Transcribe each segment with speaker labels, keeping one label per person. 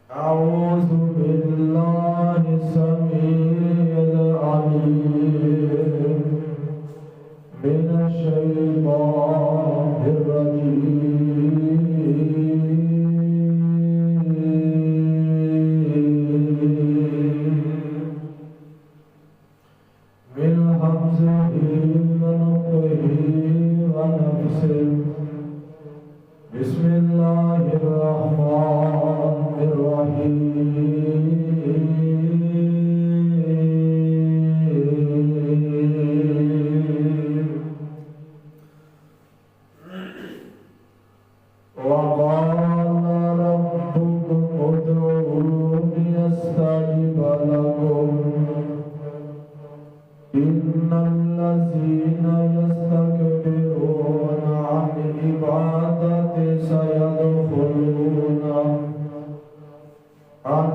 Speaker 1: أعوذ بالله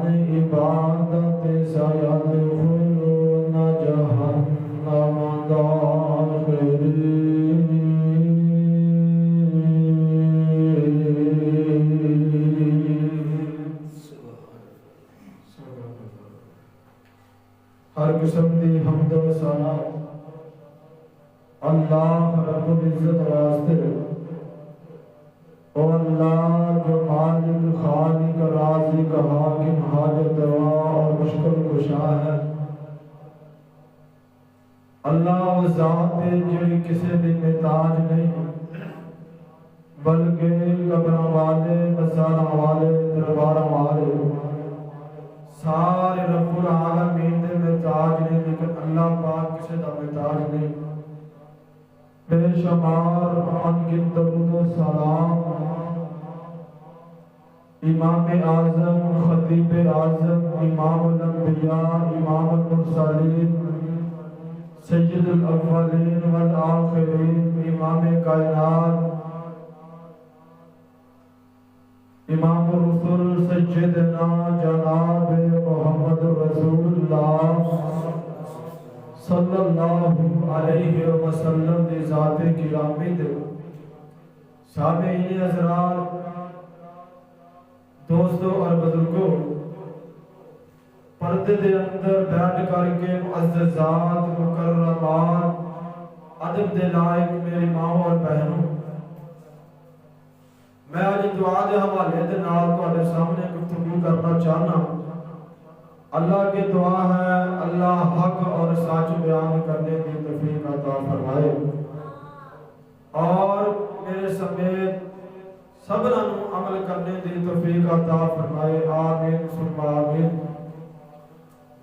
Speaker 1: عبادت سيدخلون جهنم داخرين ہر قسم دی حمد و ثنا اللہ رب العزت واسطے، او اللہ جو مالک خالق رازق حاکم حاجت روا اور مشکل کشا ہے، اللہ وہ ذات ہے جڑی کسی دی محتاج نہیں بلکہ قبراں والے مزاراں والے درباراں والے سارے رب العالمین دے محتاج نہیں، لیکن اللہ پاک کسی دا محتاج نہیں۔ بے شمار ان درود و سلام امام اعظم خطیب اعظم امام الانبیاء امام المرسلین سید الاولین والآخرین امام کائنات امام الرسل سیدنا جناب محمد رسول اللہ صلی اللہ علیہ وسلم دی ذات گرامی دے سامعین حضرات، دوستوں اور بزرگوں، پردے دے اندر بیٹھ کر کے معززات مکرمات ادب دے لائق میری ماں اور بہنوں، میں آج دعا دے حوالے دے نال تواڈے سامنے گفتگو کرنا چاہنا۔ اللہ کی دعا ہے اللہ حق اور سچ بیان کرنے کی توفیق عطا فرمائے اور میرے سمیت سبرا عمل کرنے کی توفیق عطا فرمائے، آمین ثم آمین۔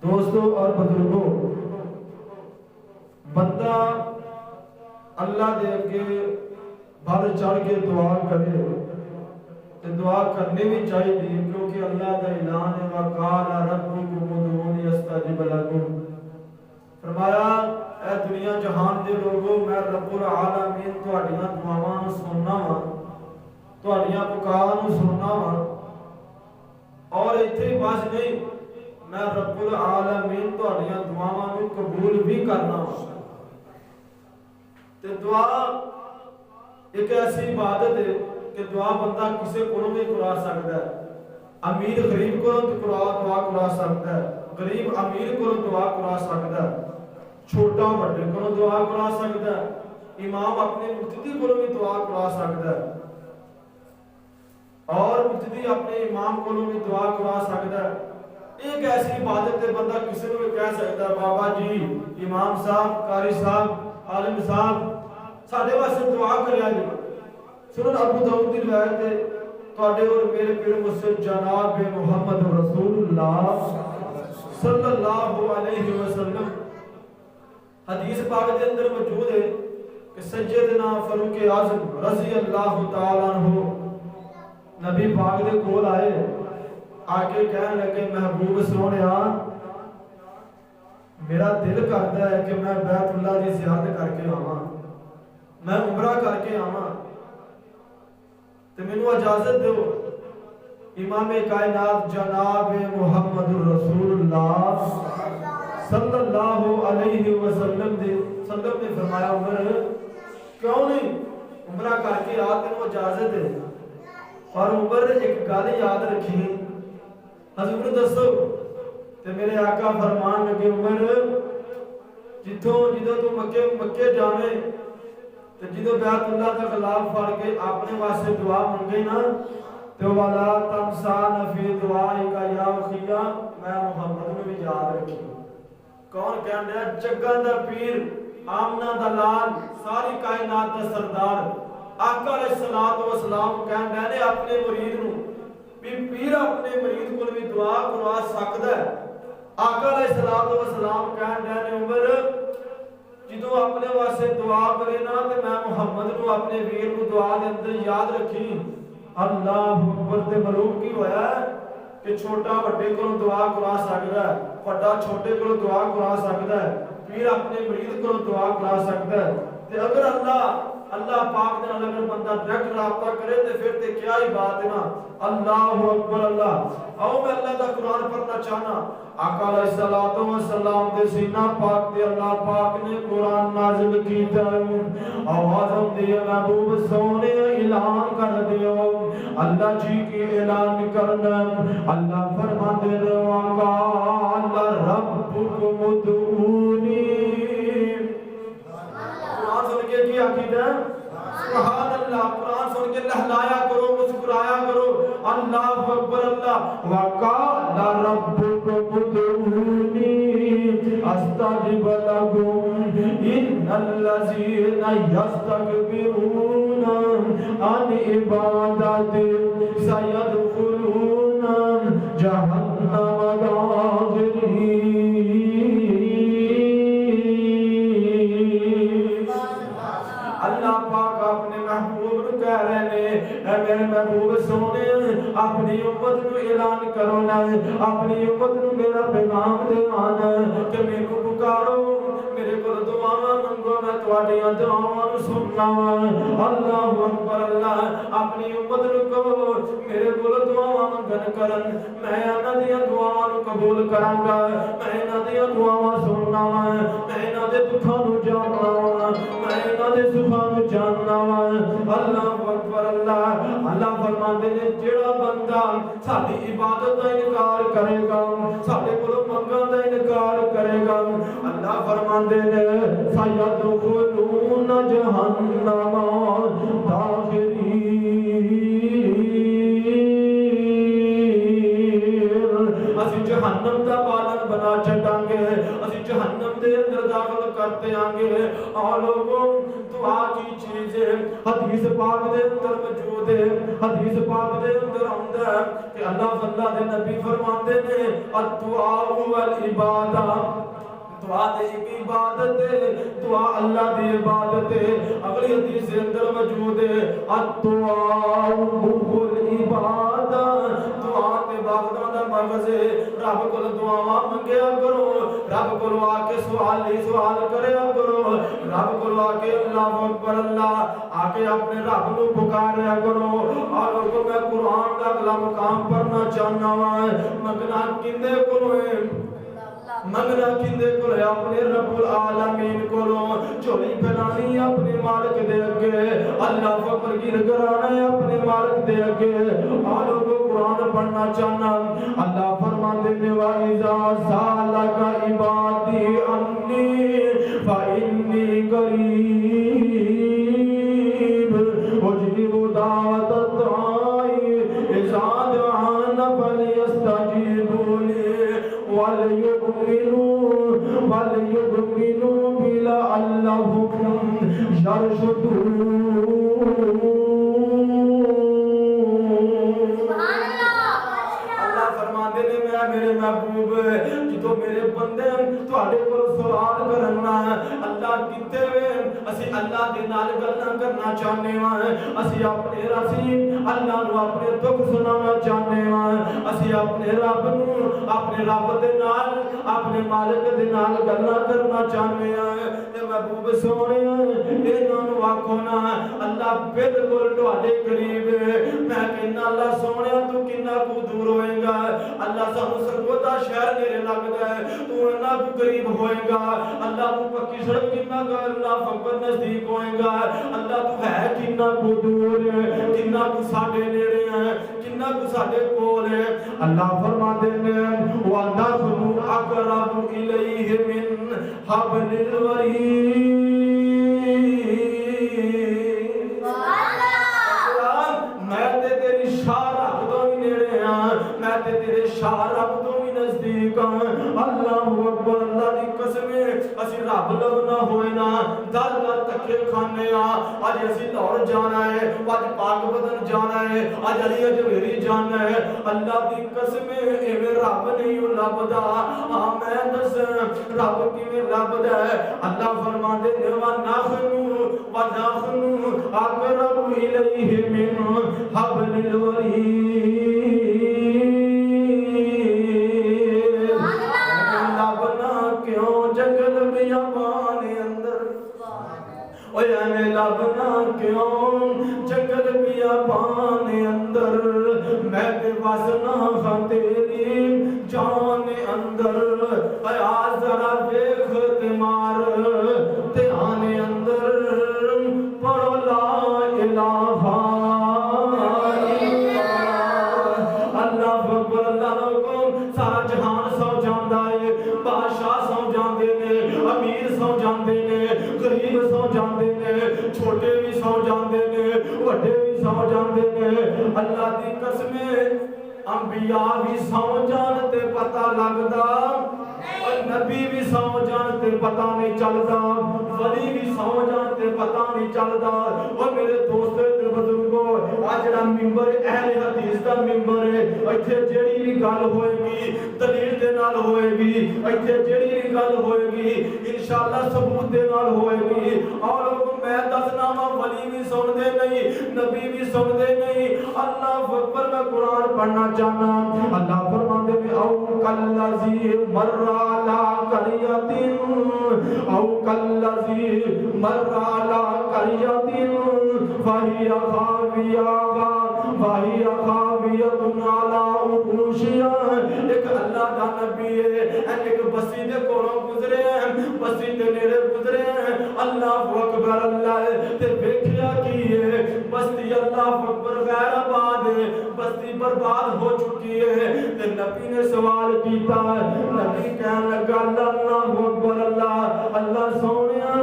Speaker 1: دوستوں اور بزرگوں، بندہ اللہ دے کے بڑھ چڑھ کے دعا کرے تو دعا کرنی بھی چاہیے، کیونکہ اللہ کا اعلان ہے وَقَالَ رَبُّكُمُ ادْعُونِي أَسْتَجِبْ لَكُمْ، فرمایا اے دنیا جہان دے لوگوں، میں رب العالمین تہاڈیاں دعاواں نوں سننا وا، تہاڈیاں پکار نوں سننا وا، اور ایتھے بس نہیں، میں رب العالمین تہاڈیاں دعاواں نوں قبول بھی کرنا وا۔ تے دعا ایک ایسی عبادت ہے کہ دعا بندہ کسے کولوں بھی کرا سکتا ہے، امیر غریب کو دعا کرا سکتا ہے، غریب امیر کو دعا کرا سکتا ہے، چھوٹا بڑے کو دعا کرا سکتا ہے، امام اپنے مقتدی کو بھی دعا کرا سکتا ہے، اور مقتدی اپنے امام کو بھی دعا کرا سکتا ہے۔ ایک ایسی عبادت ہے بندہ کسی کو بھی کہہ سکتا ہے بابا جی، امام صاحب، قاری صاحب، عالم صاحب ساڈے واسطے دعا کریا جی۔ سنن ابو داؤد دی روایت ہے، تواڈے اور میرے پیر مسجد جناب محمد رسول اللہ صلی اللہ علیہ وسلم حدیث پاک دے اندر موجود ہے کہ سیدنا فاروق اعظم رضی اللہ تعالیٰ عنہ نبی پاک دے کول آئے، آکے کہنے لگے محبوب سونیا میرا دل کرتا ہے کہ میں بیت اللہ دی زیارت کر کے آواں، میں عمرہ کر کے آواں، تو مینوں اجازت دو۔ امام کائنات جناب محمد رسول اللہ صلی اللہ علیہ وسلم نے فرمایا عمر کیوں نہیں عمرہ کر کے آ، تینوں اجازت ہے۔ اور عمر نے ایک گل یاد رکھی، حضور دسو، تے میرے آقا فرمان لگے عمر جدوں تو مکے جاویں تے جدوں بیت اللہ دا غلاف پھڑ کے اپنے واسطے دعا منگے نا تے والا تمسان فی دعائک یا اخیا، میں محمد نو بھی یاد رکھی۔ کون کہن رہا؟ جگاں دا پیر، آمنہ دا لال، ساری کائنات دا سردار آقا علیہ السلام کہن رہے نے اپنے مرید نو بھی پیر اپنے مرید کو بھی دعا کروا سکتا ہے۔ آقا علیہ السلام کہن رہے نے عمر جدو اپنے واسطے دعا کرے نا تے میں محمد نو اپنے ویر نو دعا دے اندر یاد رکھی۔ اللہ اکبر، تے معلوم کی ہویا ہے کہ چھوٹا بڑے کو دعا کرا سکتا ہے، بڑا چھوٹے کو دعا کرا سکتا ہے، پیر اپنے مرید کو دعا کرا سکتا ہے۔ تے اگر اللہ اللہ پاک دے نال اگر بندہ ڈائریکٹ رابطہ کرے تے پھر تے کیا ہی بات ہے نا. اللہ اکبر اللہ. آؤ میں اللہ دا قرآن پڑھنا چاہنا. آقا علیہ الصلوۃ والسلام دے سینہ پاک تے اللہ پاک نے قرآن نازل کیتا. آواز ہوندی ہے محبوب سونے اعلان کر دیو. اللہ جی کی اعلان کرنا. اللہ فرماتے ہیں وقال ربکم ادعونی. قرآن سن کے کیا عقیدہ ہے؟ سبحان اللہ. قرآن سن کے لہلایا کرو, مسکرایا کرو. اللہ اکبر اللہ. وقال ربکم ادعونی استجب لکم ان الذین یستکبرون عن عبادتی سیدخلون جہنم داخرین. اللہ پاک اپنے محبوب کو کہہ رہے ہیں اے میرے محبوب سونے اپنی امت کو اعلان کرو نا, اپنی امت کو میرا پیغام دے آنا کہ میرے کو پکارو, میرے کو دعاواں منگو, میں تواڈیاں دعاواں سننا. اللہ اکبر اللہ. اپنی امت کو میرے کو دعاواں منگن کرن, میں انہاں دیاں دعاواں نو قبول کراں گا, میں انہاں دیاں دعاواں سننا وا, میں انہاں دے دکھاں نو جاننا وا, میں انہاں دے سکھاں نو جاننا وا. اللہ اکبر اللہ. اللہ فرماندے نے جڑا بندہ ساڈی عبادت دا انکار کرے گا, ساڈے کولوں منگن دا انکار کرے گا, اللہ فرماندے نے سیدخلون جہنم داخرین. اسی جہنم دا بالن بنا چھڈاں گے, اسی جہنم دے اندر داخل کرتے آں گے. اور لوگوں دعا کی چیز ہے, حدیث پاک دے اندر موجود ہے, حدیث پاک دے اندر آندا ہے کہ اللہ دے نبی فرماندے نے الدعاء والعبادہ. دعا دے عبادت ہے, دعا اللہ دی عبادت ہے. اگلی حدیث دے اندر موجود ہے الدعاء والعبادہ. دعا تے عبادت دا مغز ہے. رب کول دعاواں منگیا کرو, رب کول آ کے سوال کریا کرو, رب کول آ کے اللہ اکبر اللہ آ کے اپنے رب نو پکاریا کرو. اور لوگوں میں قرآن دا اگلا مقام پڑھنا چاہنا وا. منگنا کندے کولوں ہے, منگنا کندے کو ہے اپنے رب العالمین کو. چوری پھیلانی اپنے مالک دے اگے, اللہ فقر گیر کرانا ہے اپنے مالک دے اگے. آلو کو قرآن پڑھنا چاہنا. اللہ فرماتے ہیں وَإِذَا سَأَلَكَ عِبَادِي عَنِّي فَإِنِّي قَرِيبٌ أُجِيبُ دَعْوَةَ الدَّاعِ إِذَا دَعَانِ فَلْيَسْتَجِيبُوا لِي وَلْيُؤْمِنُوا بِي لَعَلَّهُمْ يَرْشُدُونَ. اللہ فرماتے ہیں میں میرے محبوب جدو میرے بندے تواڈے کول سوال کرنا, اللہ کتے وے اسی اللہ دے نال گلاں کرنا چاہنے ہاں, اسی اپنے اللہ نو اپنے دکھ سنانا چاہنے ہاں, اسی اپنے رب نو اپنے رب دے نال اپنے مالک دے نال گلاں کرنا چاہنے ہاں. تے محبوب سونے انہاں نو آکھو نا اللہ بالکل تواڈے قریب ہے. میں کہنا اللہ سونے تو کنا کو دور ہوئے گا, اللہ سانو سرگودا شہر میرے لگدا ہے, تو انہاں کو قریب ہوئے گا. اللہ تو پکی سڑک کنا کا اللہ فقط نزدیک ہوئے گا. اللہ تو ہے کنا کو دور ہے, کنا کو ساڈے نیڑے ہے, کنا کو ساڈے کول ہے. اللہ فرماتے ہیں وَنَحْنُ أَقْرَبُ إِلَيْهِ مِنْ حَبْلِ الْوَرِيدِ. میں تے تیری شاہ رب تو بھی نیڑے ہاں, میں تے تیرے شاہ رب تو بھی نزدیک ہاں. اللہ اکبر اللہ دی قسم اسی رب لبنا ہوئے نا در در تکے کھانے ہاں. اج اسی لاہور جانا ہے, اج پاک بدن جانا ہے, اج علی اجمیری جانا ہے. اللہ دی قسم ایویں رب نہیں لبدا. ہاں میں دس رب کیویں لبدا ہے. اللہ فرماندے نے وَنَحْنُ أَقْرَبُ إِلَيْهِ مِنْ حَبْلِ الْوَرِيدِ. لبنا کیوں جنگل بیابان اندر, اوے لبنا سنا تیری جان اندر ایا ذرا دیکھ تمار دھیان اندر پڑھو لا الہ اللہ اکبر اللہ حکم سارا جہان سو جاندا ہے بادشاہ سو جاندے نے امیر سو جاندے نے غریب سو جاندے نے چھوٹے بھی سو جاندے نے وڈے بھی سو جاندے نے اللہ دی قسم انبیاء بھی سو جان تے پتہ لگدا اور نبی بھی سو جان تے پتہ نہیں چلدا ولی بھی سو جان تے پتہ نہیں چلدا اور میرے دوستو تے بزرگو آ جڑا منبر اہل حدیث دا منبر ہے ایتھے جیڑی بھی گل ہوئے گی دلیل دے نال ہوئے گی ایتھے جیڑی بھی گل ہوئے گی انشاءاللہ ثبوت دے نال ہوئے گی اور میں دسنا وا ولی بھی سن دے نہیں نبی بھی سن دے نہیں اللہ اکبر میں قرآن پڑھنا چاہنا اللہ فرماتے ہیں او کالذی مر علی قریۃ او کالذی مر علی قریۃ فہی خاویہ وہی خاویۃ علی عروشہا ایک اللہ کا نبی ہے ایک بستی دے کولوں گزرے ہیں بستی دے نیڑے گزرے ہیں اللہ اکبر اللہ تے ویکھیا کی ہے بستی اللہ اکبر غیر آباد ہے بستی برباد ہو چکی ہے تے نبی نے سوال کیتا نبی کہنے لگا اللہ اکبر اللہ سونیا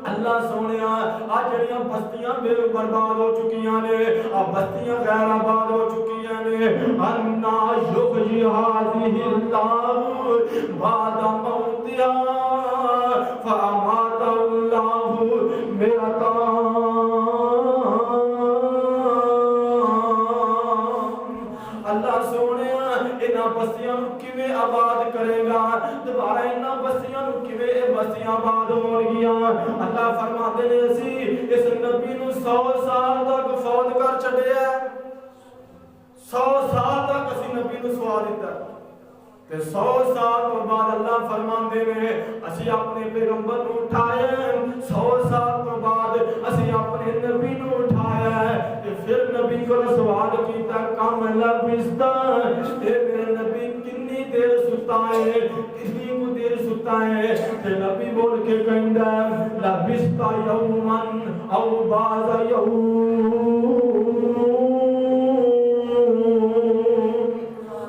Speaker 1: اللہ سونیا آج جڑیاں بستیاں بے برباد ہو چکیاں نے اب بستیاں غیر آباد ہو چکیاں نے انا یحیی ھذہ اللہ بعد موتہا فامات اللہ مئتا اللہ سونیا انہاں بستیاں کیویں آباد کرے گا دوبارہ انہاں بستیاں کیویں بستیاں آباد ہو گیاں اللہ فرماتے نے اسی اس نبی نو 100 سال تک فوت کر چھڈیا 100 سال تک اسی نبی نو سوا دیتا تے 100 سال تو بعد اللہ فرماندے نے اسی اپنے پیغمبر نو اٹھایا 100 سال تو بعد اسی اپنے نبی نو اٹھایا تے پھر نبی کو سوال کیتا کم لبستا اے میرے نبی کتنی دیر ستا ہے کتنی کو دیر ستا ہے تے نبی بول کے کہندا لبستا یومن او بعض یوم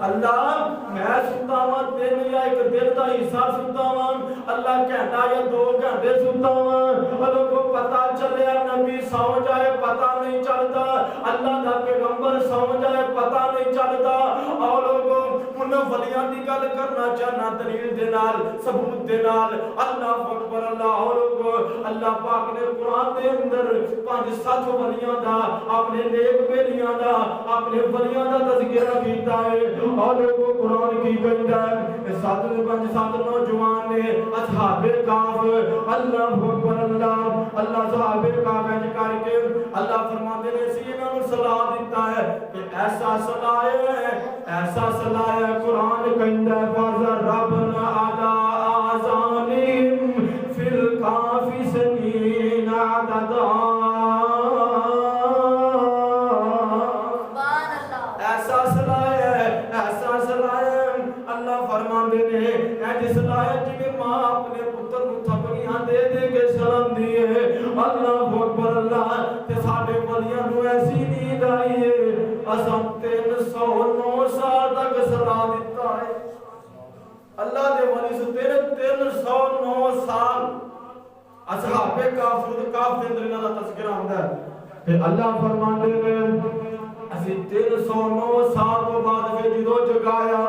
Speaker 1: اللہ میں ستا ہوں دن یا ایک دن کا حصہ ستا ہوں اللہ کہتا یا 2 گھنٹے ستا ہوں اور کو پتا چلے نبی سو جائے پتا نہیں چلتا اللہ کا پیغمبر سو جائے پتا نہیں چلتا اور لوگوں ان ولیاں دی گل کرنا چاہنا دلیل دے نال ثبوت دے نال اللہ اکبر اللہ اور لوگوں اللہ پاک نے قرآن دے اندر 5-7 ولیاں دا اپنے نیک بیلیاں دا اپنے ولیاں دا تذکرہ کیتا ہے اور لوگوں قرآن کی کہتا ہے 7 نوجوان نے اصحاب کہف اللہ اکبر اللہ صحاب کہف کر کے اللہ فرماتے ہیں اسی انہوں نے صلاح دیتا ہے کہ ایسا صلاح ہے قرآن کہتا ہے فَضَرَبْنَا عَلَىٰ آذَانِهِمْ فِي الْكَهْفِ سِنِينَ عَدَدًا جس لائے جی ماں اپنے پتر کو تھپڑیاں دے دے کے سلام دیے اللہ اکبر اللہ تے ساڈے ولیاں نو ایسی نیند آئی ہے اساں 309 سال تک سلا دیتا ہے اللہ دے ولی سے 309 سال اصحاب کہف دے اندر انہاں دا تذکرہ ہوندا ہے تے اللہ فرماندے نے اسی 309 سال تو بعد پھر جدوں جگایا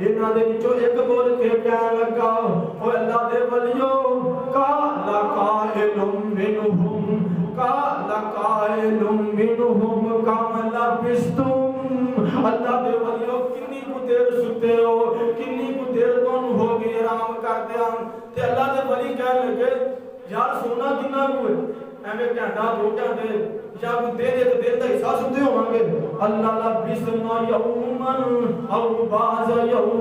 Speaker 1: انہاں دے وچوں ایک بول کے کہنے لگا او اللہ دے ولیو قال قائل منہم کم لبستم اللہ دے ولیو کتنی کو دیر ستے ہو کتنی کو دیر تانوں ہو گئی آرام کرتے ہیں تے اللہ دے ولی کہنے لگے یار سونا کتنا کوئی ایویں گھنٹہ 2 گھنٹے یا کوئی دیر دا حصہ سنتے ہوں گے اللہ لبسنا یومن او بعض یوم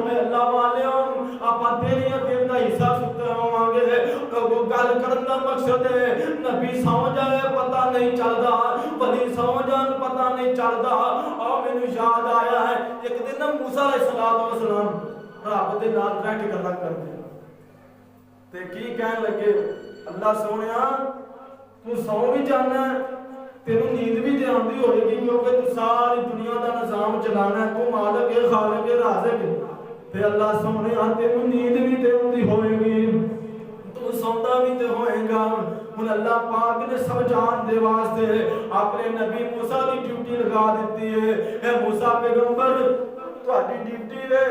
Speaker 1: اللہ والیوں آپ دیر دا حصہ سنتے ہوں گے وہ گل کرن دا مقصد ہے نبی سو جائے پتہ نہیں چل چلتا ولی سو جان پتہ نہیں چلتا اور مینوں یاد آیا ہے ایک دن موسیٰ علیہ السلام رب دے نال بیٹھ کے گلاں کردے تے کی کہن لگے اللہ سونیا تو سو بھی جانا ہے تینوں نیند بھی تے آندی ہوئے گی کیونکہ تو ساری دنیا دا نظام چلانا ہے تو مالک ہے خالق ہے رازق ہے تے اللہ سونیا تینوں نیند بھی تے آندی ہوئے گی تو سوندا بھی تے ہوئے گا ہن اللہ پاک نے سمجھان دے واسطے اپنے نبی موسیٰ دی ڈیوٹی لگا دیتی ہے اے موسیٰ پیغمبر تہاڈی ڈیوٹی ہے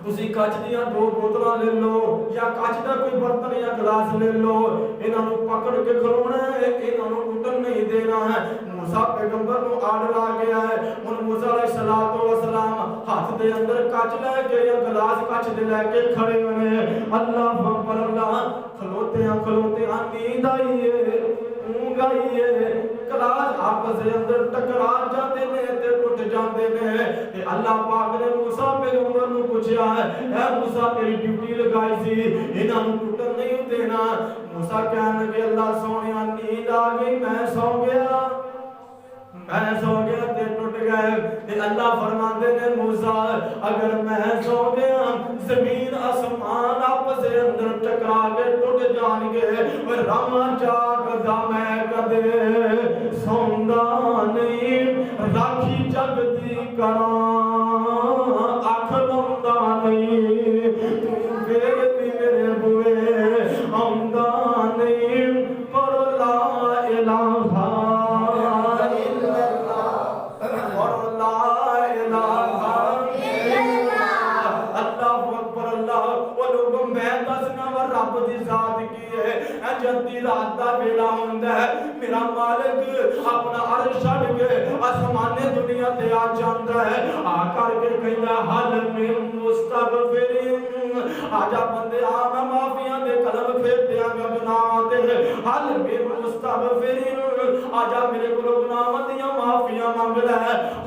Speaker 1: تسی کچھ دیاں 2 بوتلاں لے لو یا کچھ دا کوئی برتن یا گلاس لے لو انہاں نوں پکڑ کے کھلونا ہے انہاں نوں ٹوٹن نہیں دینا ہے موسیٰ پیغمبر نوں آرڈر آ گیا ہے ہن موسیٰ علیہ السلام ہاتھ دے اندر کچھ لے کے یا گلاس کچھ دے لے کے کھڑے ہوئے اللہ اکبر اللہ کھلوتے ہیں نیند آئی ہے اونگ آئی ہے گلاس آپس دے اندر ٹکرا جاندے نے تے ٹوٹ جاندے نے تے اللہ پاک نے موسیٰ پیغمبر نوں پوچھیا ہے اے موسیٰ تیری ڈیوٹی لگائی سی انہاں نوں ٹوٹن نہیں دینا موسیٰ کہنے لگے اللہ سونیا نیند آ گئی میں سو گیا تے ٹوٹ گئے تے اللہ فرماندے نے موسیٰ اگر میں سو گیا زمین آسمان آپس دے اندر ٹکرا کے ٹوٹ جان گے اور راما جاگدا میں کدے سوندا نہیں راکھی جگ دی کراں اکھ لوندا نہیں تو میرے بوئے آوندا نہیں پر لا الہ رب دی ذات کی ہے جدی رات دا ویلا ہوندا ہے میرا مالک اپنا عرش چھڈ کے آسمان دنیا تے آ جاندا ہے آ کر کے کہندا حل من مستغفرین آجا بندے آ میں معافیاں دے قلم پھیر دیاں گا گناہ تے حل من مستغفرین آجا میرے کول گناہ دیاں معافیاں مانگ لے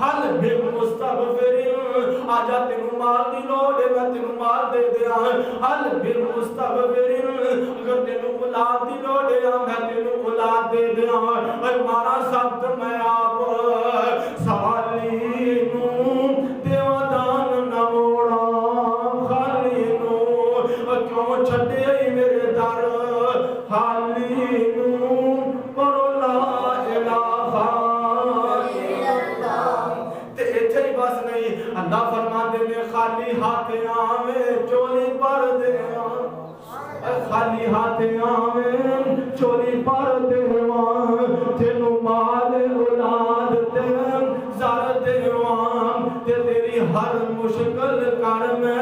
Speaker 1: حل من مستغفرین آجا تینوں مال دی لوڑ ہے میں تینوں مال دے دیاں حل من مستغفرین اگر تینوں اولاد دی لوڑ ہے میں تینوں اولاد دے دیاں اور مارا سب میں آپ سوالی نوں دیواں دان نہ موڑا خالی نوں کیوں چھڈے میرے در خالی نوں پڑھو لا الہ الا اللہ تے ایتھے ہی بس نہیں اللہ فرماندے نے خالی ہاتھ آویں چولی پر دیاں خالی ہاتھ آویں چولی پر دیواں تینوں مال اولاد تے زر دیواں تے تیری ہر مشکل کر میں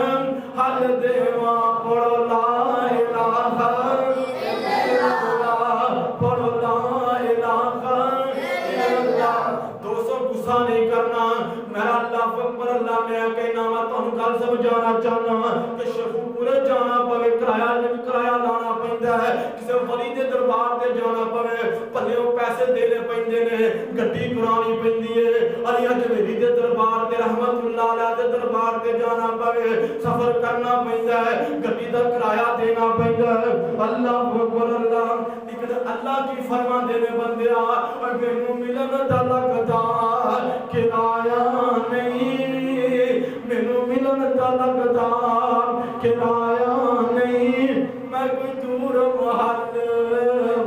Speaker 1: حل دیواں پڑھو لا الہ الا اللہ پڑھو لا الہ الا اللہ دوستو غصہ نہیں کرنا میرا اللہ اکبر اللہ میں کہنا میں تانوں گل سمجھانا چاہنا کہ شیخو پورے جانا پوے کرایہ لانا پیندا ہے کسے ولی دے دربار تے جانا پوے پلیوں پیسے دینے پیندے نے گڈی کرانی پیندی ہے علی اجمیری دے دربار تے رحمت اللہ علیہ دے دربار تے جانا پوے سفر کرنا پیندا ہے گڈی دا کرایہ دینا پیندا ہے اللہ اکبر اللہ لیکن اللہ کی فرمان دینے بندیا اور مینوں ملن دا لگدا کرایہ نہیں مینوں ملن دا لگدا کرایہ نہیں میں کوئی دور محل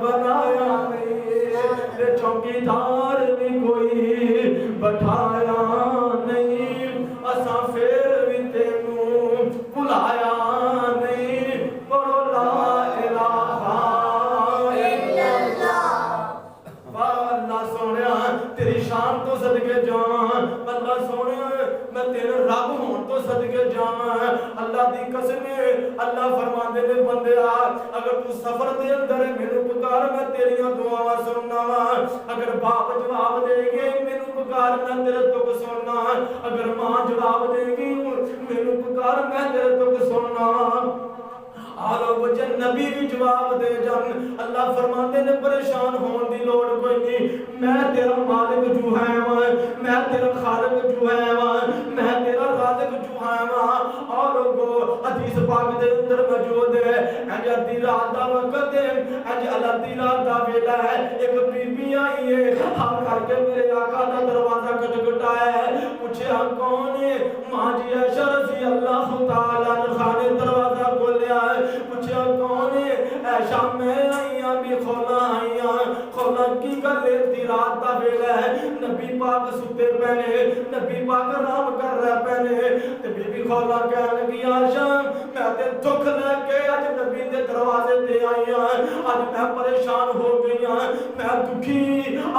Speaker 1: بنایا نہیں چوکیدار بھی کوئی بٹھایا نہیں اساں پھر بھی تینوں بلایا نہیں پڑھو لا الہ الا اللہ اللہ سونیا تیری شان تو صدقے جان اللہ سونیا میں تیرے رب ہون تو صدقے جان اللہ دی قسم اللہ فرماندے نے بندیا اگر تو سفر دے اندر مینوں پکار میں تیریاں دعاواں سننا اگر باپ جواب دے گے مینوں پکار میں تیرے تو سننا اگر ماں جواب دے گی مینوں پکار میں تیرے تو سننا آلو وجہ نبی بھی جواب دے جان اللہ فرماتے نے پریشان ہون دی لوڑ کوئی نہیں میں تیرا مالک جو ہے میں تیرا خالق جو ہے میں تیرا رازق جو ہے اور لوگو حدیث پاک دے اندر موجود ہے انج ادھی رات دا وقت ہے انج اللہ دی رات دا ویلا ہے ایک بی بی آئی ہے کے میرے آقا دا دروازہ کھٹکھٹایا ہے. پوچھا کون ہے؟ ماں جی عائشہ رضی اللہ تعالی عنہا نے دروازہ کھولیا ہے. پوچھا کون ہے؟ عائشہ میں آئی ہاں بھی خولا آئی ہاں. خولا کی کر لیتی رات دا ویلا ہے, نبی پاک ستے پہنے, نبی پاک آرام کر رہے پہنے. تے بی بی خولا کہنے لگی عائشہ میں تے دکھ لے کے اج نبی دے دروازے تے آئی ہاں, اج میں پریشان ہو گئی ہاں, میں دکھی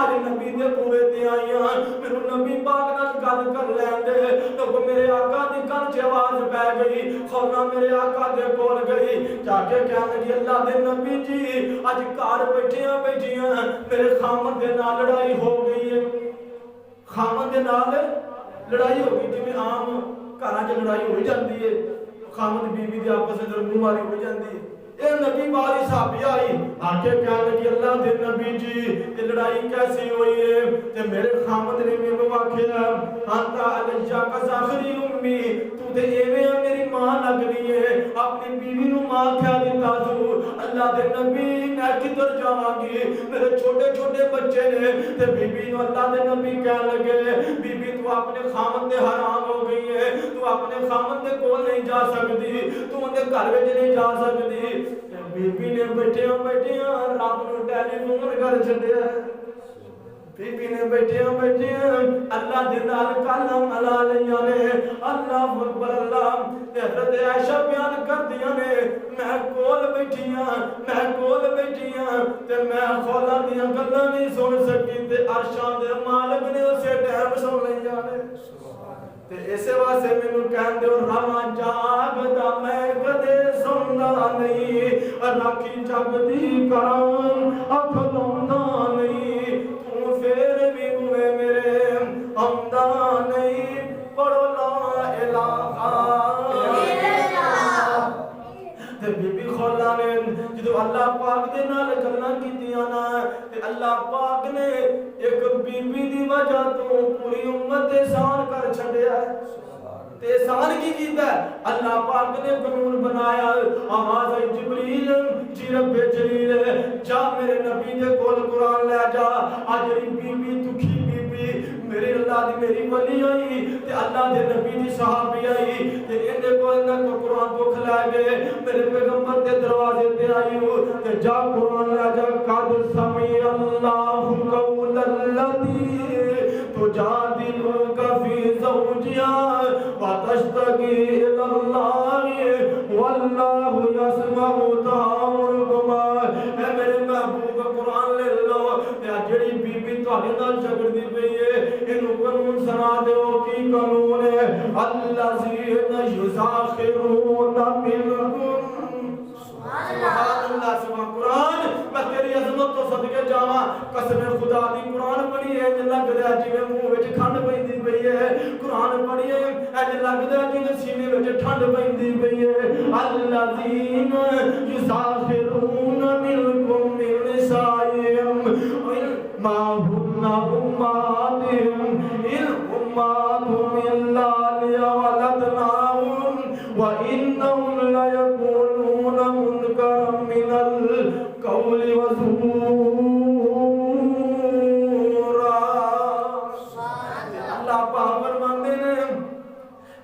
Speaker 1: اج نبی دے بوئے تے آئی ہاں. میرے نبی پاک نال گل کر لین دے. تو میرے آقا دی کان چ آواز پہ گئی. خولا میرے آقا دے کول گئی, جا کے کہنے لگی اللہ دے نبی جی اج گھر بیٹھیاں بیٹھیاں میرے خامد دے نال لڑائی ہو گئی ہے. خامد دے نال لڑائی ہو گئی, جی عام گھراں چ لڑائی ہو جاندی ہے, خامد بیوی دے آپس وچ منہ ماری ہو جاندی ہے. اے نبی والی صحابی آئی آ کے کہنے لگی اللہ دے نبی جی یہ لڑائی کیسی ہوئی ہے؟ تے میرے خامد نے مینوں آکھیا انتا علیہ کا ظاہری امی, تو تے ایویں میری ماں لگنی ہے, اپنی بیوی نو ماں کہہ دیتا تو. اللہ دے نبی میں کدھر جاواں گی, میرے چھوٹے چھوٹے بچے نے. تے بی بی نو اللہ دے نبی کہنے لگے بی بی تو اپنے خامد تے حرام ہو گئی ہے, تو اپنے خامد دے کول نہیں جا سکتی, تو اندے گھر وچ نہیں جا سکتی. بی بی نے بیٹھیاں بیٹھیاں رب نو ٹیلی فون کر چھڈیا. بی بی نے بیٹھیاں بیٹھیاں اللہ دے نال کلام ملا لیاں نے. اللہ اکبر اللہ. تے حضرت عائشہ بیان کردیاں نے میں کول بیٹھیاں, میں کول بیٹھیاں تے میں خولا دیاں گلاں نہیں سن سکی تے عرشاں دے مالک نے اسے ٹائم سن لیاں نے. تے اسے واسطے مینوں کہندے ہو رواں جاگدا میں کدے سوندا نہیں, راکھی جگدی کراں اکھ لوندا نہیں, تو پھر بھی ہوئے میرے آمدا نہیں. پڑھو لا الہ الا اللہ. تے بی بی خولا نے جدو اللہ پاک دے نال گلاں کیتیاں نا تے اللہ پاک نے ایک بی بی دی وجہ تو پوری امت احسان کر چھڈیا ہے. تے احسان کی کیتا ہے؟ اللہ پاک نے قانون بنایا. آواز آئی جبریل جی رب جلیل جا میرے نبی دے کول قرآن لے جا. آج بی بی دکھی بی بی میرے اللہ دی میری ولی آئی تے اللہ دے نبی دی صحابی آئی تے اندے کو اندر کو قرآن دکھ لے گئے. میرے پیغمبر دے دروازے تے آئی ہو تے جا قرآن لے جا. قد سمع اللہ قول الذی تجادلک فی زوجہا وتشتکی الی اللہ واللہ یسمع تحاورکما. اے میرے محبوب قرآن لے لو. جڑی بی بی تہاڈے نال جھگڑدی پئی ہے اینو قانون سنا دیو. کی قانون ہے؟ الذین یساخرون منکم. سبحان اللہ. سبحان قرآن میں تیری عظمت تو صدقے جاواں. قسم خدا دی قرآن پڑھی ہے جے لگدا ہے جویں منہ وچ کھنڈ پیندی پئی ہے. قرآن پڑھی ہے اج لگدا ہے جویں سینے وچ ٹھنڈ پیندی پئی ہے. الذین یساخرون منکم من نسائہم ما هن أمهاتهم إن أمهاتهم إلا ليولدنهم وإنهم ليقولون منكرا من القول وزورا. اللہ پاک فرماندے نے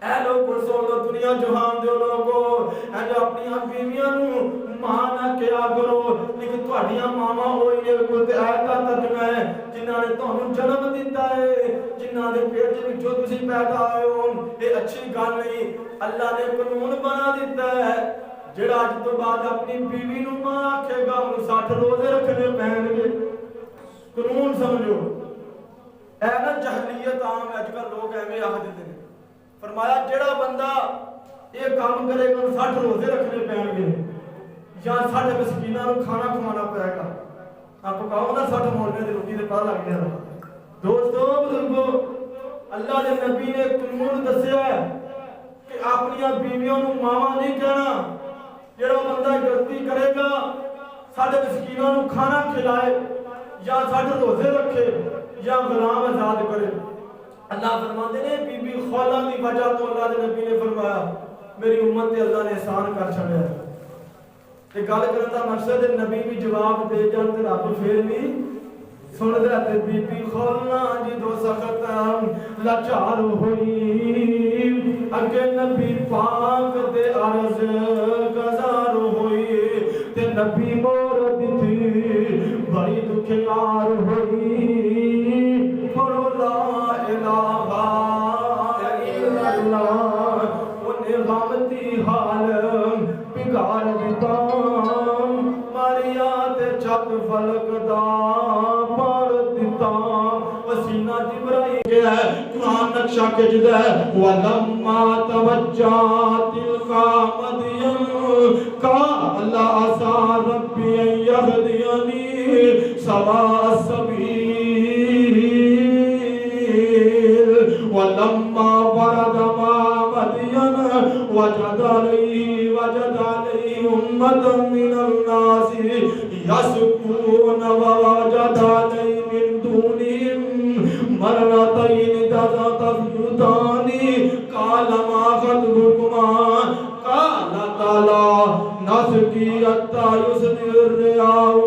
Speaker 1: اے لوگو سن لو دنیا جہان دے لوگو اے جو اپنی بیویاں نو ماں نہ کیا کرو, لیکن تہاڈیاں ماواں ہوئی نے کوئی تے ایت دا ترجمہ ہے جنہاں نے تانوں جنم دتا ہے, جنہاں دے پیٹ وچوں تسی پیدا ہوئے ہو. یہ اچھی گل نہیں. اللہ نے قانون بنا دیتا ہے جڑا اج تو بعد اپنی بیوی نو ماں آکھے گا انہوں 60 روزے رکھنے پہن گے. قانون سمجھو. اے نا جہلیت عام اج کل لوگ ایویں آکھ دیندے نے. فرمایا جڑا بندہ یہ کام کرے گا 60 روزے رکھنے پہن گے یا 60 مسکیناں نو کھانا کھوانا پائے گا. آپ کہو نا 60 مولویاں دی روٹی تے پتہ لگ گیا. دوستو بزرگو اللہ دے نبی نے قانون دسیا ہے کہ اپنی بیویوں نو ماواں نہیں کہنا. جڑا بندہ غلطی کرے گا 60 مسکیناں نو کھانا کھلائے یا 60 روزے رکھے یا غلام آزاد کرے. اللہ فرماتے ہیں بی بی خولا دی وجہ تو اللہ دے نبی نے فرمایا میری امت تے اللہ نے احسان کر چھڑیا. تے گل کرن دا مقصد ہے نبی بھی جواب دے جان تے رب پھر بھی سن دے تے بی بی خولنا جدو سخت لاچار ہوئی اگے نبی پاک دے عرض گزار ہوئی تے نبی مور دیتی بڑی دکھیار ہوئی پڑھو لا الہ الا اللہ انہیں غامتی حال بگار دیتا ماریات چھت فلک دا پار دیتا وسینہ جبرائیل گیا ہے قرآن نقشہ کے جدہ ہے وَلَمَّا تَوَجَّا تِلْقَا مَدْيَنْ قَالَ عَسَى رَبِّي أَنْ يَهْدِيَنِي سَوَاءَ السَّبِيلِ وَلَمَّا وَرَدَ مَاءَ مَدْيَنَ وَجَدَ عَلَيْهِ أُمَّةً مِّنَ النَّاسِ يَسْقُونَ وَوَجَدَ عَلَيْهِ مِن دُونِهِمْ مرتين تذودان قال ما خطبكما قالتا لا نسقي حتى يصدر الرعاء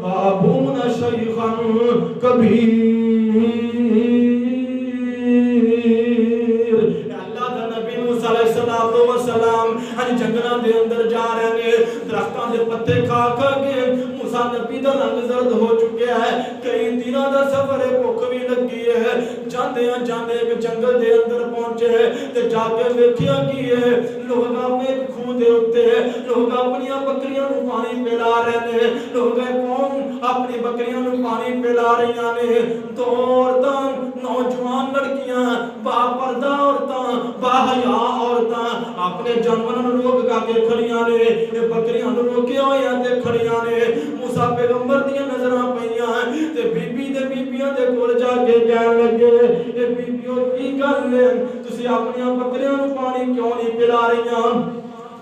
Speaker 1: وأبونا شيخا كبير اللہ دا نبی موسیٰ علیہ السلام جنگلوں دے اندر جا رہے ہیں درختوں دے پتے کھا کھا کے موسیٰ نبی دا رنگ زرد ہو چکے ہیں کئی دنوں دا سفر بھوک بھی لگی ہے جاندے ایک جنگل دے اندر پہنچے تے جا کے ویکھیا کی ہے لوگ اپنے کھو دے اتے لوگ اپنی بکریاں نو پانی پلا رہے ہیں لوگ قوم اپنی بکریاں نو پانی پلا رہی ہیں تو عورتاں نوجوان لڑکیاں با پردہ عورتاں با حیا عورتاں اپنے جانوراں نو روک کے کھڑیاں نے بکریاں نو روکیا ہویا تے کھڑیاں نے موسیٰ پیغمبر دیاں نظراں پئیاں تے بیبیاں دے کول جا کے کہن لگے اے بیبیوں کی گل ہے تسی اپنی بکریاں نو پانی کیوں نہیں پلا رہیاں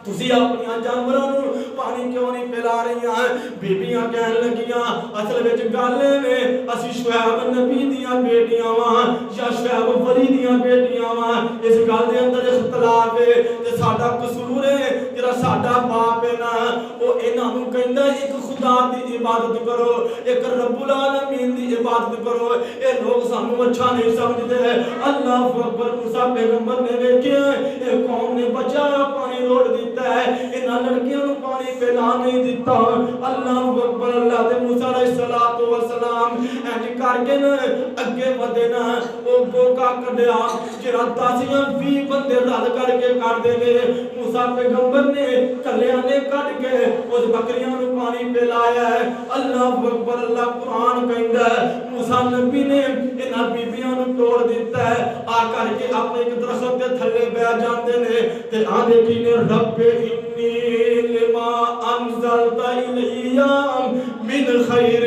Speaker 1: تسی اپنی جانوراں نو پانی کیوں نہیں پلا رہیاں بیبیاں کہن لگیاں اصل وچ گل اے اسی شعیب نبی دیاں بیٹیاں واں یا شعیب ولی دیاں بیٹیاں واں اس گل دے اندر اختلاف ہے تے ساڈا قصور ہے جڑا ساڈا باپ ہے نا او انہاں نوں کہندا ایک خدا دی عبادت کرو ایک رب العالمین دی عبادت کرو اے لوگ سانوں اچھا نہیں سمجھدے اللہ اکبر موسیٰ پیغمبر نے ویکھیا اے قوم نے بچایا پانی روڑ دی انہاں لڑکیاں نو پانی پلا نہیں دیتا اللہ اکبر اللہ دے موسیٰ علیہ السلام اینج کر کے اگے ودے نا او گوکا کڈیا جڑا 10-20 بندے رل کر کے کر دے نے موسیٰ پیغمبر نے کلیاں نے کٹ کے اس بکریاں نو پانی پلایا ہے اللہ اکبر اللہ قرآن کہندا ہے موسیٰ نبی نے انہاں بیبیاں نو توڑ دیتا ہے آ کر کے اپنے ایک درخت دے تھلے بیٹھ جاندے نے تے آ دیکھی نے رب انی لما انزلت الی من خیر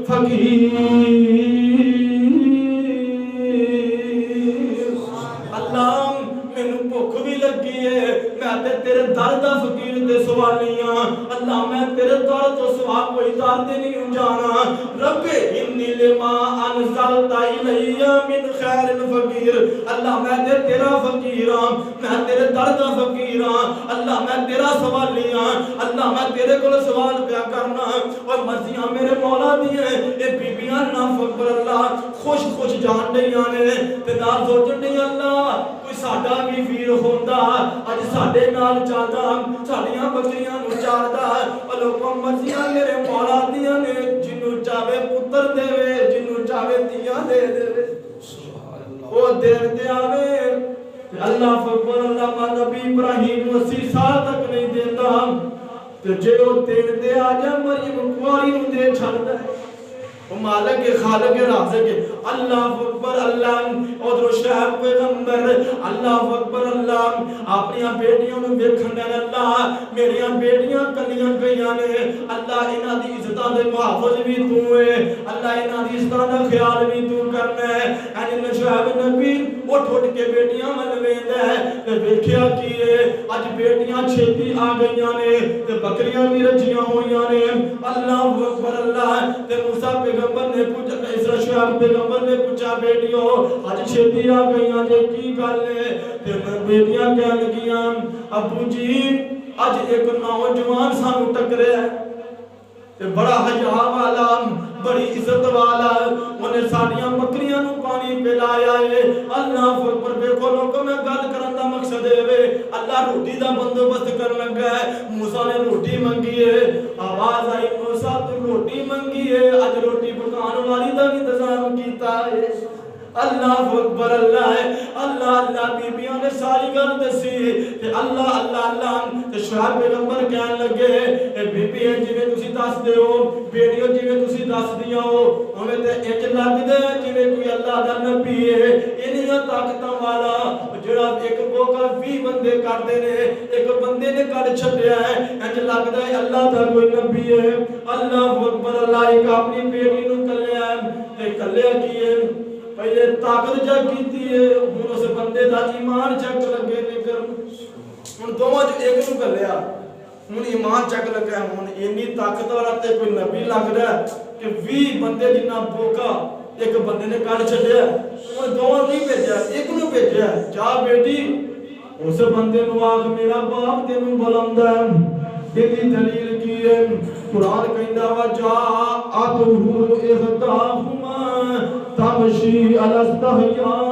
Speaker 1: فقیر اللہ مینوں بھوک بھی لگی ہے میں تیرے در دا فقیر تے سوالی ہاں اللہ میں تیرے در تو سوا کوئی در تے نہیں جانا رب انی لما انزلت الی من خیر فقیر اللہ میں تیرا فقیر ہاں میں تیرے در دا فقیر ہاں اللہ میں تیرا سوالی ہاں اللہ میں تیرے کول سوال پیا کرنا اور مرضیاں میرے مولا دی ہیں اے بیبیاں نا فقر اللہ خوش جان دیاں نے تے نال سوچن دی اللہ کوئی ساڈا بھی ویر ہوندا اج ساڈے نال چلدا ساڈیاں بکریاں نو چاردا او لوکاں مرضیاں میرے مولا دیاں نے جنوں چاہے پتر دے جنوں چاہے تیاں دے او دیر دے آوے اللہ فکبر اللہ ما نبی ابراہیم 80 سال تک نہیں دیتا تو جے او دیر دے آجا مریم کواری نو دے چھڑتا ہے وہ مالک خالق رازق اللہ اکبر اللہ ادھر شعیب پیغمبر اللہ اکبر اللہ اپنی بیٹیاں نو ویکھن دے اللہ میری بیٹیاں کلیاں گئیاں نے اللہ انہاں دی عزتاں دے محافظ بھی تو ہے اللہ انہاں دی عزتاں دا خیال بھی تو کرنا ہے یعنی شعیب نبی اٹھ کے بیٹیاں ول ویندا ہے تے ویکھیا کی ہے اج بیٹیاں چھتی آ گئیاں نے تے بکریاں بھی رجیاں ہویاں نے اللہ اکبر اللہ تے موسیٰ پیغمبر نے پوچھا اسرا شعیب پیغمبر نے پوچھا بیٹیوں اج چھتی آ گئیاں جے کی گل ہے تے بیٹیاں کہن لگیاں ابو جی اج ایک نوجوان سانو ٹکریا ہے بڑا حیا والا بڑی عزت والا انہیں ساڑیاں بکریاں نو پانی پلایا ہے اللہ اکبر دیکھو لوگوں میں گل کرن دا مقصد ہے اللہ روٹی دا بندوبست کر لگا ہے موسیٰ نے روٹی منگی ہے آواز آئی موسیٰ تو روٹی منگی ہے اج روٹی پکان والی دا انتظام کیتا ہے اللہ اکبر اللہ ہے اللہ اللہ بیبیاں نے ساری گل دسی کہ اللہ اللہ اللہ تے شعیب پیغمبر کہن لگے اے بیبی جویں تسی دس دیو بیٹیو جویں تسی دس دیاں ہو اوویں تے انج لگدا جویں کوئی اللہ دا نبی ہے انہاں طاقتاں والا جڑا ایک موقع 20 بندے کردے نے ایک بندے نے کر چھڈیا ہے انج لگدا ہے اللہ دا کوئی نبی ہے اللہ اکبر اللہ ایک اپنی بیٹی نو کلیا تے کلیا کیے پہلے طاقت جا کیتی ہے ہن اس بندے دا ایمان چک لگے نے کر ہن دوواں جو ایک نو کلیا ہن ایمان چک لگا ہن اینی طاقت والا تے کوئی نبی لگدا ہے کہ 20 بندے جنہ بوکا ایک بندے نے کر چھڈیا ہن دوواں نہیں بھیجیا ایک نو بھیجیا جا بیٹی اس بندے نو آکھ میرا باپ تینوں بلاندا ہے تیری دلیل کی ہے قرآن کہندا وا جاءتہ احداہما تمشی علی استحیاء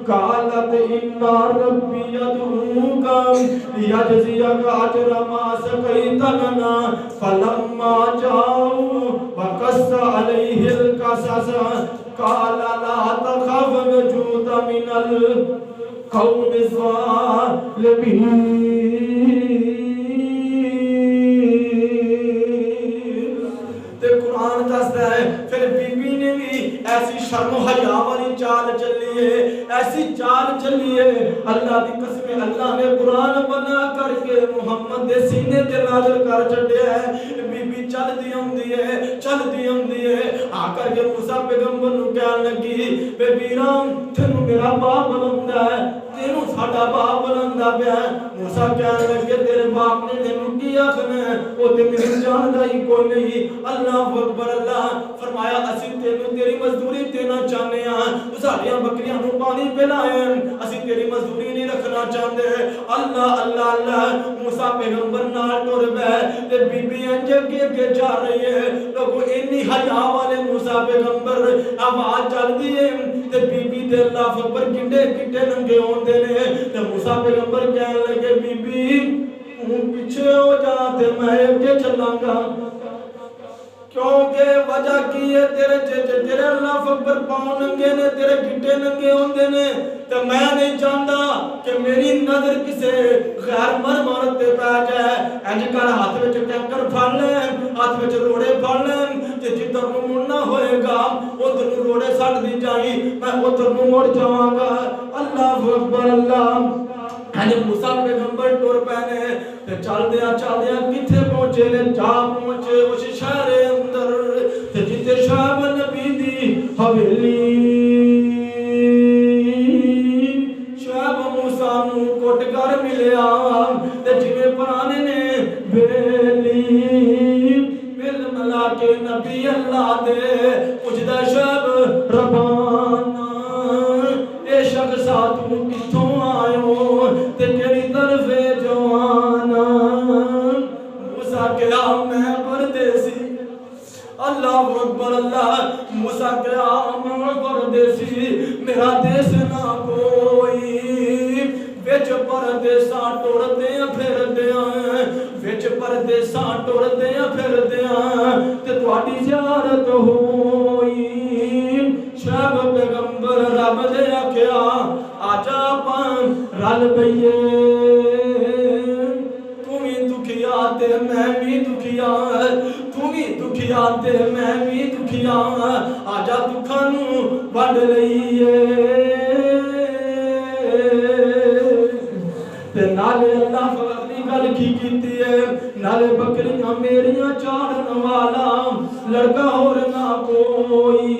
Speaker 1: قالت ان ربی یدعوک لیجزیک اجر ما سقیت لنا فلما جاءوا وقص علیہ القصص قال لا تخف نجوت من القوم الظالمین قرآن دستا ہے پھر بی بی نے بھی ایسی شرم و حیا والی چال چلی ہے ایسی چال چلی ہے اللہ دی قسم اللہ نے قرآن بنا کر کے محمد دے سینے تے نازل کر چھڈیا ہے بی بی چلدی ہوندی ہے آ کر کے موسیٰ پیغمبر نو کہن لگی بے بیرام تینوں میرا باپ بلاندا ہے تینوں ساڈا باپ بلاندا پیا ہے موسیٰ کہن لگے تیرے باپ نے تینوں کی آکھنا ہے او تے مینوں جاندا ہی کوئی نہیں اللہ اکبر اللہ فرمایا اسی تینوں تیری مزدوری دینا چاہنے ہیں ساڈیاں بکریاں نو پانی پلائیں اسی تیری مزدوری نہیں رکھنا چاہتے اللہ اللہ اللہ موسیٰ پیغمبر نال ٹر پئے تے بی بی انج اگے جا رہی ہے لوگوں انی حیا والے موسیٰ پیغمبر آواز چلدی ہے تے بی بی تے اللہ اکبر گڈے گڈے ننگے ہوندے نے تے موسیٰ پیغمبر کہن لگے بی بی پیچھے ہو جا تے میں اگے چلاں گا کیونکہ وجہ کی ہے تیرے اللہ اکبر پاؤں ننگے نے تیرے گھٹے ننگے ہوندے نے تو میں نہیں چاہتا کہ میری نظر کسے غیر مرد تے پہ جائے انج کر ہاتھ وچ ٹینکر پھڑ لیں ہاتھ وچ روڑے پھڑ لیں تے جدھر نوں مڑنا ہوئے گا ادھر نوں روڑے سٹ دی جائی میں ادھر نوں مڑ جاواں گا اللہ اکبر اللہ موسیٰ پیغمبر ٹر پے تے چلدیاں کتھے پہنچے نے جا پہنچے اس شہر اندر تے جتے شعیب نبی دی حویلی شعیب موسیٰ نو کٹ کر ملیا تے جویں پرانے نے بیلی مل ملا کے نبی اللہ دے پوچھدا شعیب ربانا اے شخص تو کتھوں آئیو تے کیڑی طرف جوانا موسیٰ کہا میں پردیسی اللہ اکبر اللہ موسیٰ کہا میں پردیسی میرا دیس نہ کوئی وچ پردیساں ٹردیاں پھردیاں وچ پردیساں ٹردیاں پھردیاں تے تہاڈی زیارت ہوئی شعیب پیغمبر رب نے آکھیا آجا پان رل بئیے تمہیں دکھیا تے میں بھی دکھیا تمہیں دکھیا تے میں بھی دکھیا آجا دکھاں نوں وڈ لئیے تے نالے اللہ اپنی گل کی کیتی ہے نالے بکریاں میریاں چاڑن والا لڑکا اور نہ کوئی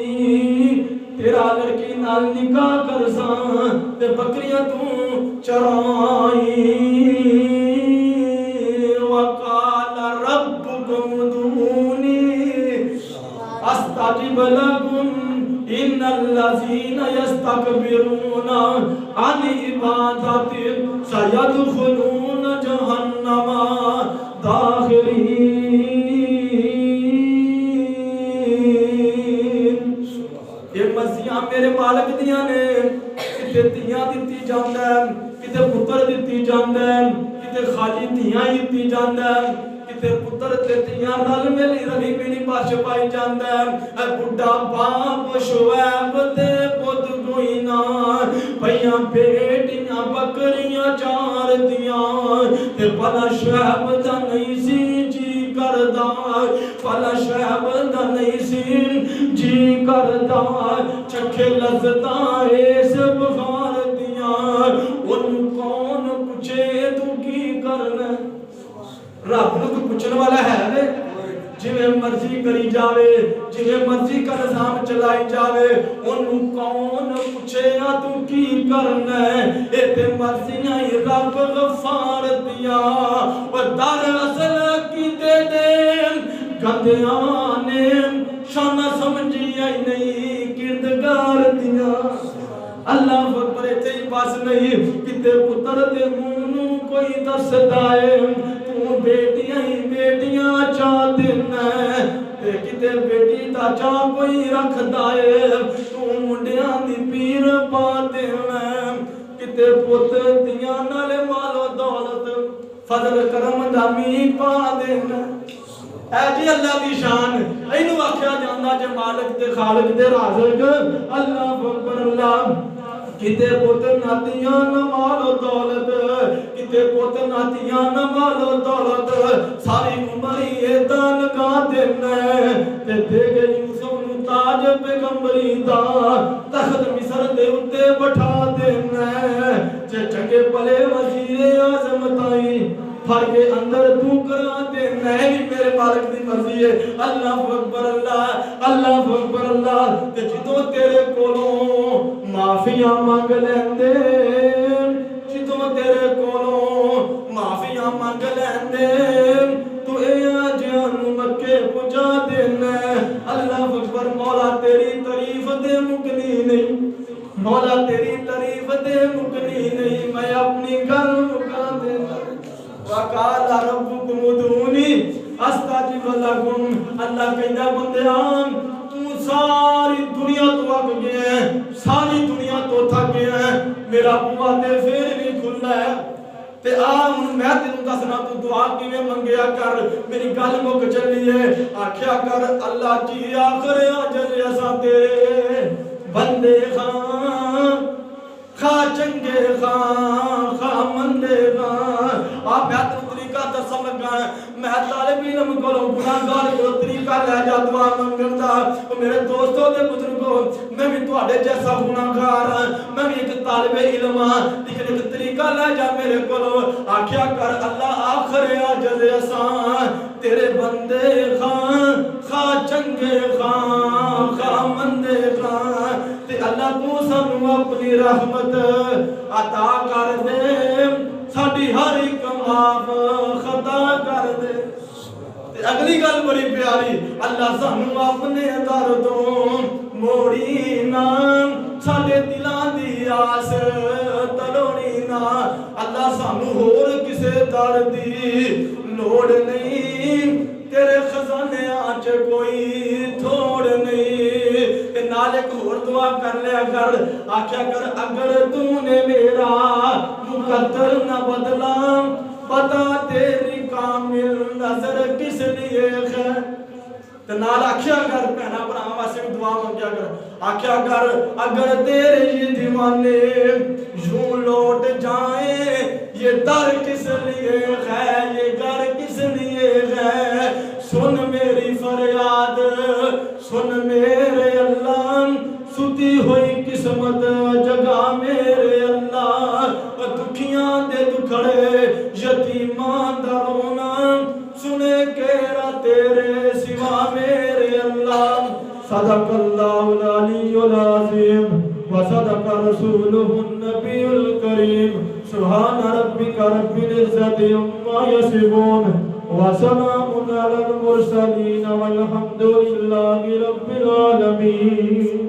Speaker 1: تیرا لڑکی نال نکاح کرساں تے بکریاں تو چرائی وقال ربکم ادعونی استجب لکم ان الذین یستکبرون عن عبادتی سیدخلون جہنم داخرین مرضیاں میرے مالک دیاں نے کتے تیاں دیتی جاندہ ہے کتے پتر دیتی جاندہ ہے کتے خالی تیاں دیتی جاندہ ہے کتے پتر تیاں نال ملی رلی میری باش پائی جاندہ ہے اے بڑھا باپ شعیب تے پت کوئی نہ پیاں بیٹیاں بکریاں چار دیاں تے پلا شعیب دا نہیں سی جی کردہ پلا شعیب دا نہیں سی جی کردہ چکھے لذتاں اس بخار دیاں ان کون پوچھے تو کی کرنا رب نو کوئی پوچھنے والا ہے جویں مرضی کری جاوے جویں مرضی کا نظام چلائی جاوے انہوں کون پوچھے گا تو کی کرنا ہے اے تے مرضیاں ہی رب غفار دیا اور در اصل کی دے گندیاں نے شانہ سمجھی آئی نہیں کردگار دیا اللہ اکبر تے پاس نہیں کتے پتر دے مونوں کوئی دس دائے تو بیٹیاں چاہ دینا تے کتے بیٹی تا چاہ کوئی رکھ دائے تو منڈیاں دی پیر پا دینا کتے پتر دیاں نالے مال و دولت فضل کرم دامی پا دینا اے جی اللہ دی شان اینو آکھیا جاندا جے مالک تے خالق تے رازق اللہ اکبر اللہ کتے پوت ناتیاں نمال و دولت کتے پوت ناتیاں نمال و دولت ساری عمری ایدہ لگا دینا تے دے گے یوسف نو تاج پیغمبری دا تخت مصر دے اتے بٹھا دینا چے چنگے پلے وزیر اعظم تائی پھر کے اندر تو کرا دینا ہے میرے مالک دی مرضی ہے اللہ اکبر اللہ تے جدو تیرے کولوں معافیاں مانگ لیندے جدو تیرے کولوں معافیاں مانگ لیندے تو اے آجیان مکے پجا دینا اللہ اکبر مولا تیری تعریف دے مکنی نہیں مولا تیری تعریف دے مکنی نہیں میں اپنی گل مکا دینا وَقَالَ رَبُّكُمُ ادْعُونِي أَسْتَجِبْ لَكُمْ اللہ کہندا بندیاں تو ساری دنیا تو اگ گئے ہیں ساری دنیا تو تھک گئے ہیں میرا بوا تے پھر نہیں کھلنا ہے تے میں تینوں دسنا تو دعا کیویں منگیا کر میری گل مک چلی ہے آکھیا کر اللہ جی آخر اجل اساں تیرے بندے خواہ چنگے خواہ مندے آپ بہتر طریقہ دسن لگا ہے میں طالب علم کروں گناہگار کو طریقہ لے جا دعا منگتا میرے دوستوں دے بزرگوں میں بھی تواڈے جیسا گناہگار ہاں میں بھی ایک طالب علم ہاں لیکن ایک طریقہ لے جا میرے کولو آکھیا کر اللہ آخر عجز اساں تیرے بندے خواہ چنگے خواہ مندے تے اللہ تو سانو اپنی رحمت عطا کر دے ساڈی ہر ایک معاف خطا کر دے اگلی گل بڑی پیاری اللہ سانو اپنے در تو موڑی نہ ساڈے دلاں دی آس تلوڑی نہ اللہ سانو ہور کسے در دی لوڑ نہیں تیرے خزانے آج کوئی تھوڑ نہیں نال ایک اور دعا کر لیا کر آکھیا کر اگر تو نے میرا مقدر نہ بدلا پتا تیری کامل نظر کس لیے ہے نال آکھیا کر پہنا براہ واسے دعا منگیا کر آکھیا کر اگر تیرے یہ دیوانے یوں لوٹ جائیں یہ در کس لیے ہے یہ گھر کس لیے ہے سن میری فریاد سن میرے اللہ ستی ہوئی قسمت جگہ میرے اللہ دکھیاں دے دکھڑے یتیمان دا رونا سنے کیرا تیرے سوا میرے اللہ صدق اللہ العلی العظیم وصدق رسوله النبی الکریم سبحان ربک رب العزت عما یصفون وسلام على المرسلين والحمد لله رب العالمين